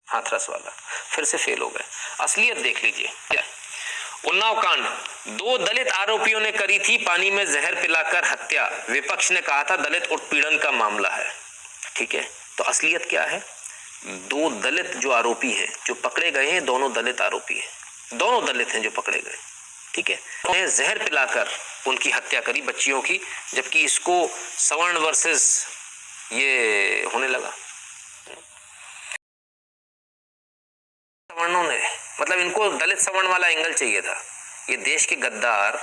हाथरस वाला, फिर से फेल हो गए। असलियत देख लीजिए क्या है। उन्नाव कांड, 2 दलित आरोपियों ने करी थी पानी में जहर पिलाकर हत्या। विपक्ष ने कहा था दलित उत्पीड़न का मामला है। ठीक है, तो असलियत क्या है? 2 दलित जो आरोपी हैं, जो पकड़े गए हैं, दोनों दलित आरोपी हैं, दोनों दलित हैं जो पकड़े गए। ठीक है, उन्हें जहर पिलाकर उनकी हत्या करी बच्चियों की, जबकि इसको सवर्ण वर्सेस ये होने लगा। सवर्णों ने, मतलब इनको दलित सवर्ण वाला एंगल चाहिए था। ये देश के गद्दार,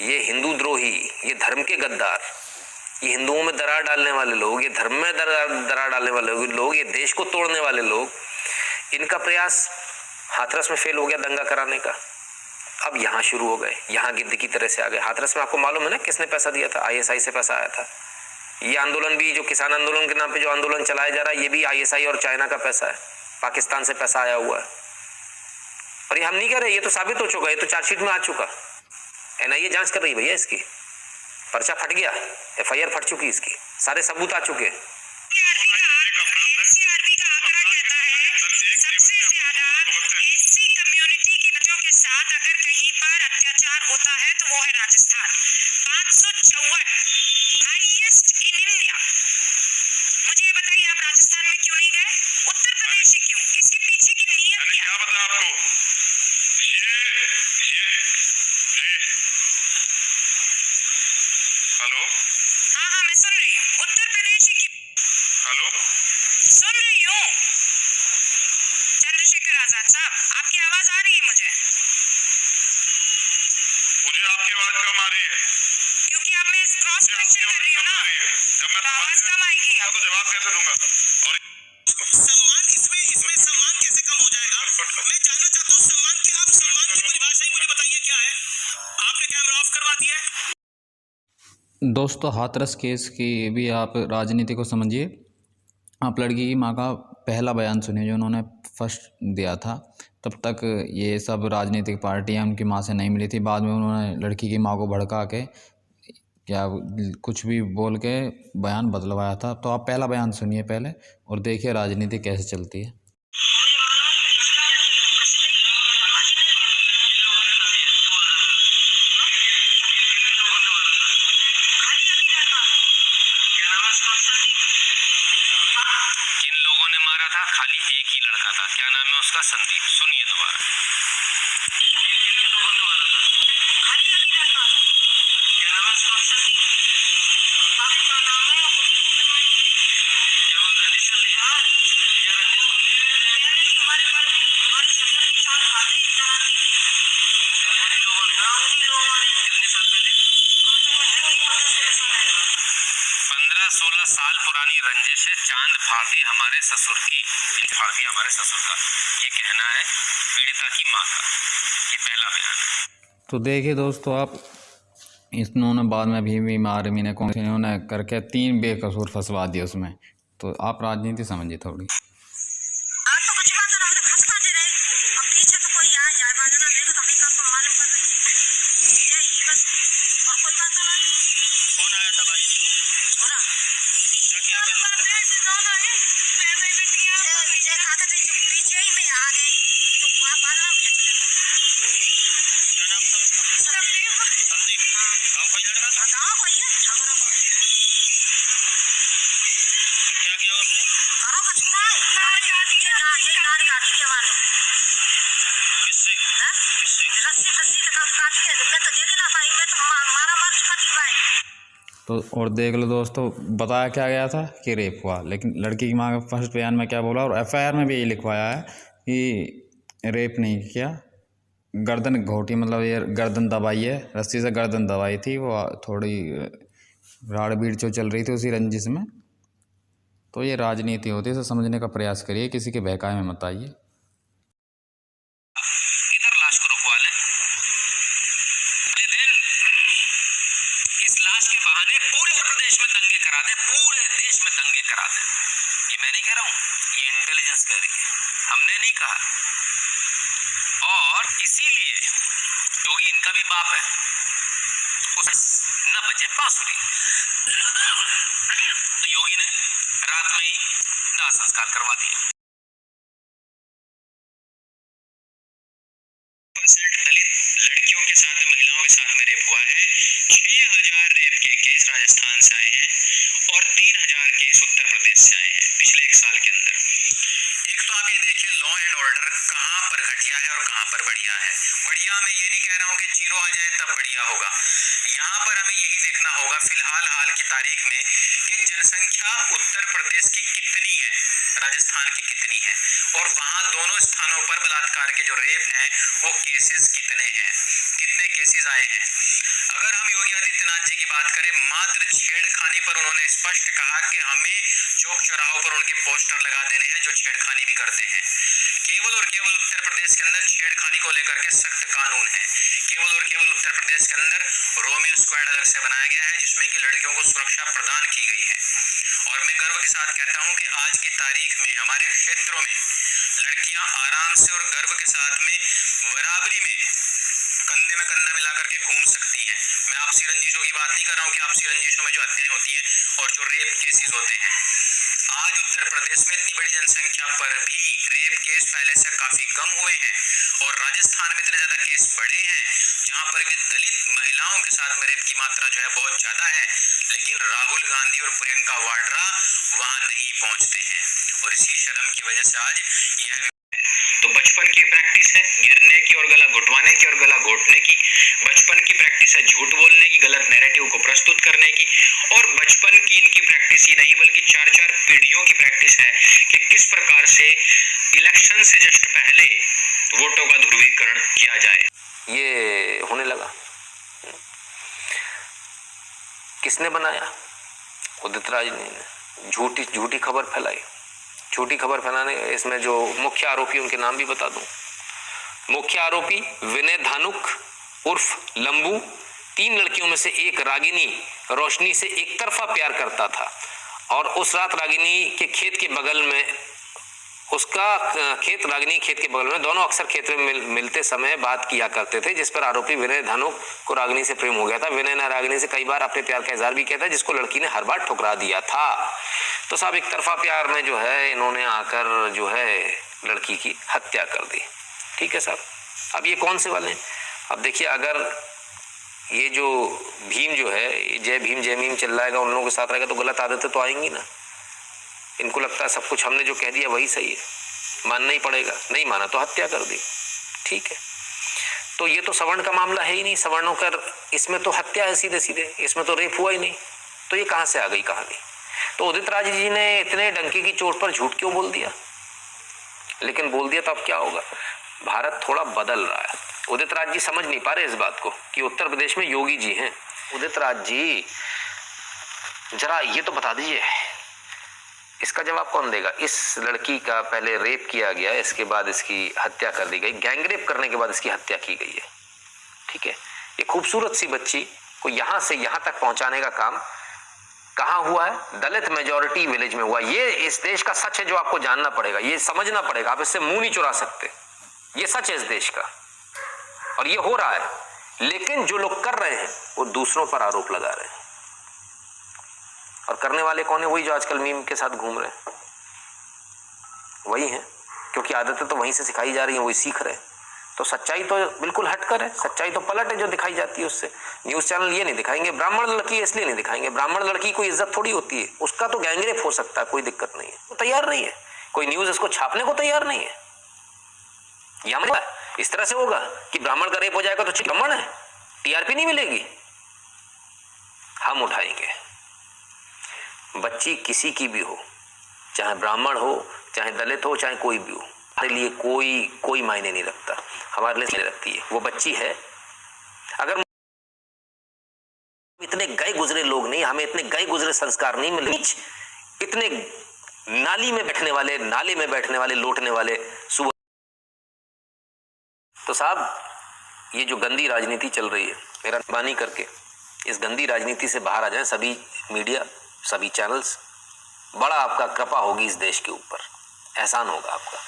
ये हिंदू द्रोही, ये धर्म के गद्दार, ये हिंदुओं में दरार डालने वाले लोग, ये धर्म में दरार डालने वाले लोग, ये देश को तोड़ने वाले लोग, इनका प्रयास हाथरस में फेल हो गया दंगा कराने का। अब यहाँ शुरू हो गए, यहाँ गिद्ध की तरह से आ गए। हाथरस में आपको मालूम है ना किसने पैसा दिया था? आईएसआई से पैसा आया था। ये आंदोलन भी, जो किसान आंदोलन के नाम पे जो आंदोलन चलाया जा रहा है, ये भी आईएसआई और चाइना का पैसा है, पाकिस्तान से पैसा आया हुआ है। और ये हम नहीं कह रहे, ये तो साबित हो चुका है, ये तो चार्जशीट में आ चुका। एनआईए जांच कर रही है भैया, इसकी पर्चा फट गया, एफआईआर फट चुकी, इसकी सारे सबूत आ चुके हैं। होता है तो वो है राजस्थान, 554 हाईएस्ट इन इंडिया। मुझे ये बताइए, आप राजस्थान में क्यों नहीं गए? उत्तर प्रदेश ही क्यों? इसके पीछे की नीयत क्या पता आपको? हेलो, हाँ मैं सुन रही हूँ। उत्तर प्रदेश ही क्यों? हेलो, सुन रही हूँ। चंद्रशेखर आजाद साहब, आपकी आवाज आ रही है मुझे आपकी आवाज कम आ रही है, क्योंकि अब मैं क्रॉस क्वेश्चन कर रही हूँ ना, जब मैं आवाज कम आएगी तो जवाब कैसे दूंगा? और सम्मान, इसमें सम्मान कैसे कम हो जाएगा? मैं जानना चाहता हूँ सम्मान की, आप सम्मान की परिभाषा ही मुझे बताइए क्या है? आपने कैमरा ऑफ करवा दिया है। दोस्तों, हाथरस केस की भी आप राजनीति को समझिए। आप लड़की की माँ का पहला बयान सुनिए जो उन्होंने फर्स्ट दिया था। तब तक ये सब राजनीतिक पार्टियां उनकी माँ से नहीं मिली थी। बाद में उन्होंने लड़की की माँ को भड़का के क्या कुछ भी बोल के बयान बदलवाया था। तो आप पहला बयान सुनिए पहले और देखिए राजनीति कैसे चलती है। किन लोगों ने मारा था? खाली एक ही लड़का था, क्या नाम है उसका? संदीप। सुनिए दोबारा, किन लोगों ने मारा था? खाली एक ही लड़का, क्या नाम है उसका? संदीप। बाकी का नाम है केवल रजिस्टर लिखा है, हमारे ससुर के साथ आते ही इधर आती थी उन्हीं लोगों ने। कितने साल पहले? 15-16 साल पुरानी रंजिश है। चांद फाड़ दी हमारे ससुर की, फाड़ दिया हमारे ससुर का, ये कहना है पीड़िता की मां का। ये पहला बयान। तो देखिए दोस्तों, आप इन्होंने बाद में भीम आर्मी ने कौन इन्होंने करके 3 बेकसूर फंसवा दिए उसमें। तो आप राजनीति समझिए थोड़ी। क्या किया उसने? किससे? तो और देख लो दोस्तों, बताया क्या गया था कि रेप हुआ, लेकिन लड़की की माँ का फर्स्ट बयान में क्या बोला और एफआईआर में भी यही लिखवाया है कि रेप नहीं किया, गर्दन घोटी, मतलब ये गर्दन दबाई है, रस्सी से गर्दन दबाई थी। वो थोड़ी राड़ भीड़ जो चल रही थी उसी रंजिश में। तो ये राजनीति होती है, इसे समझने का प्रयास करिए, किसी के बहकावे में मत आइए। इधर लाश को रुकवा ले। इस लाश के बहाने पूरे प्रदेश में दंगे करा दे, पूरे देश में दंगे करा दे। ये मैं नहीं कह रहा हूं, ये इंटेलिजेंस कह रही है, हमने नहीं कहा। और इसीलिए योगी इनका भी बाप है, उस न बजे बांसुरी तो योगी ने रात में ही दाह संस्कार करवा दिया। लड़कियों के साथ में, महिलाओं के साथ में रेप हुआ है। 6000 रेप के केस राजस्थान से आए हैं और 3000 केस उत्तर प्रदेश से आए हैं पिछले 1 साल के अंदर। एक तो आप ये देखिए लॉ एंड ऑर्डर कहाँ पर घटिया है और कहाँ पर बढ़िया है। बढ़िया मैं ये नहीं कह रहा हूँ कि 0 आ जाए तब बढ़िया होगा। यहाँ पर हमें यही देखना होगा फिलहाल हाल की तारीख में कि जनसंख्या उत्तर प्रदेश की कितनी है, राजस्थान की कितनी है, और वहाँ दोनों स्थानों पर बलात्कार के जो रेप हैं वो केसेस कितने हैं, कितने केसेस आए हैं। अगर हम योगी आदित्यनाथ जी की बात करें, मात्र छेड़खानी पर उन्होंने स्पष्ट कहा कि हमें चौक चौराहों पर उनके पोस्टर लगा देने हैं जो छेड़खानी भी करते हैं। केवल और केवल उत्तर प्रदेश के अंदर छेड़खानी को लेकर के सख्त कानून है। केवल और केवल उत्तर प्रदेश के अंदर रोमियो स्क्वाड अलग से बनाया गया है जिसमें कि लड़कियों को सुरक्षा प्रदान की गई है। और मैं गर्व के साथ कहता हूं कि आज की तारीख में हमारे क्षेत्रों में लड़कियां आराम से और गर्व के साथ में बराबरी में कंधे में कंधा मिला करके घूम सकती हैं। मैं आपसी रंजिशों की बात नहीं कर रहा हूं कि आपसी रंजिशों में जो हत्याएं होती हैं और जो रेप केसेस होते हैं, आज उत्तर प्रदेश में इतनी बड़ी जनसंख्या पर भी रेप केस पहले से काफी कम हुए हैं और राजस्थान में इतने ज्यादा केस बढ़े हैं जहां पर भी दलित महिलाओं के साथ में रेप की मात्रा जो है बहुत ज्यादा है, लेकिन राहुल गांधी और प्रियंका वाड्रा वहां नहीं पहुंचते हैं और इसी शर्म की वजह से आज यह तो बचपन की प्रैक्टिस है गिरने की और गला घुटवाने की और गला घोटने की। बचपन की प्रैक्टिस है झूठ बोलने की, गलत नैरेटिव को प्रस्तुत करने की, और बचपन की इनकी प्रैक्टिस ही नहीं बल्कि 4-4 पीढ़ियों की प्रैक्टिस है कि किस प्रकार से इलेक्शन से जस्ट पहले वोटों का ध्रुवीकरण किया जाए। ये होने लगा। किसने बनाया? उदित राज ने झूठी खबर फैलाई। झूठी खबर फैलाने, इसमें जो मुख्य आरोपी उनके नाम भी बता दूं। मुख्य आरोपी विनय धानुक उर्फ लंबू 3 लड़कियों में से एक रागिनी रोशनी से एक तरफा प्यार करता था और उस रात रागिनी के खेत के बगल में रागिनी खेत के बगल में दोनों अक्सर खेत में मिलते समय बात किया करते थे, जिस पर आरोपी विनय धानुक को रागिनी से प्रेम हो गया था। विनय ने रागिनी से कई बार अपने प्यार का इजहार भी किया था, जिसको लड़की ने हर बार ठुकरा दिया था। तो साहब एक तरफा प्यार में जो है इन्होंने आकर जो है लड़की की हत्या कर दी। ठीक है साहब, अब ये कौन से वाले हैं? अब देखिए, अगर ये जो भीम जो है जय भीम जय मीम चल रहा उन लोगों के साथ रहेगा तो गलत आदतें तो आएंगी ना। इनको लगता है सब कुछ हमने जो कह दिया वही सही है, मानना ही पड़ेगा, नहीं माना तो हत्या कर दी। ठीक है, तो ये तो सवर्ण का मामला है ही नहीं। सवर्णों का इसमें तो हत्या है सीधे सीधे, इसमें तो रेप हुआ ही नहीं, तो ये कहां से आ गई कहानी? तो उदित राज जी ने इतने डंके की चोट पर झूठ क्यों बोल दिया? लेकिन बोल दिया तो अब क्या होगा? भारत थोड़ा बदल रहा है। उदित राज जी समझ नहीं पा रहे इस बात को कि उत्तर प्रदेश में योगी जी हैं। उदित राज जी जरा ये तो बता दीजिए, इसका जवाब कौन देगा? इस लड़की का पहले रेप किया गया, इसके बाद इसकी हत्या कर दी गई, गैंगरेप करने के बाद इसकी हत्या की गई है। ठीक है, ये खूबसूरत सी बच्ची को यहां से यहां तक पहुंचाने का काम कहां हुआ है? दलित मेजॉरिटी विलेज में हुआ। ये इस देश का सच है जो आपको जानना पड़ेगा, ये समझना पड़ेगा। आप इससे मुंह नहीं चुरा सकते, ये सच है इस देश का और ये हो रहा है। लेकिन जो लोग कर रहे हैं वो दूसरों पर आरोप लगा रहे हैं, और करने वाले कौन है? वही जो आजकल मीम के साथ घूम रहे हैं, वही है, क्योंकि आदतें तो वहीं से सिखाई जा रही हैं, वही सीख रहे हैं। तो सच्चाई तो बिल्कुल हटकर है, सच्चाई तो पलट है जो दिखाई जाती है उससे। न्यूज चैनल ये नहीं दिखाएंगे ब्राह्मण लड़की है इसलिए नहीं दिखाएंगे, ब्राह्मण लड़की कोई इज्जत थोड़ी होती है, उसका तो गैंगरेप हो सकता है, कोई दिक्कत नहीं है। वो तैयार नहीं है, कोई न्यूज इसको छापने को तैयार नहीं है। यह इस तरह से होगा कि ब्राह्मण का रेप हो जाएगा तो ब्राह्मण है, टीआरपी नहीं मिलेगी, हम उठाएंगे। बच्ची किसी की भी हो, चाहे ब्राह्मण हो, चाहे दलित हो, चाहे कोई भी हो, हमारे लिए कोई मायने नहीं रखता, हमारे लिए रखती है। वो बच्ची है। अगर इतने गए गुजरे लोग नहीं, हमें इतने गए गुजरे संस्कार नहीं मिले, इतने नाली में बैठने वाले लौटने वाले सुबह। तो साहब ये जो गंदी राजनीति चल रही है, मेरा मेहरबानी करके इस गंदी राजनीति से बाहर आ जाएं सभी मीडिया, सभी चैनल्स। बड़ा आपका कृपा होगी इस देश के ऊपर, एहसान होगा आपका।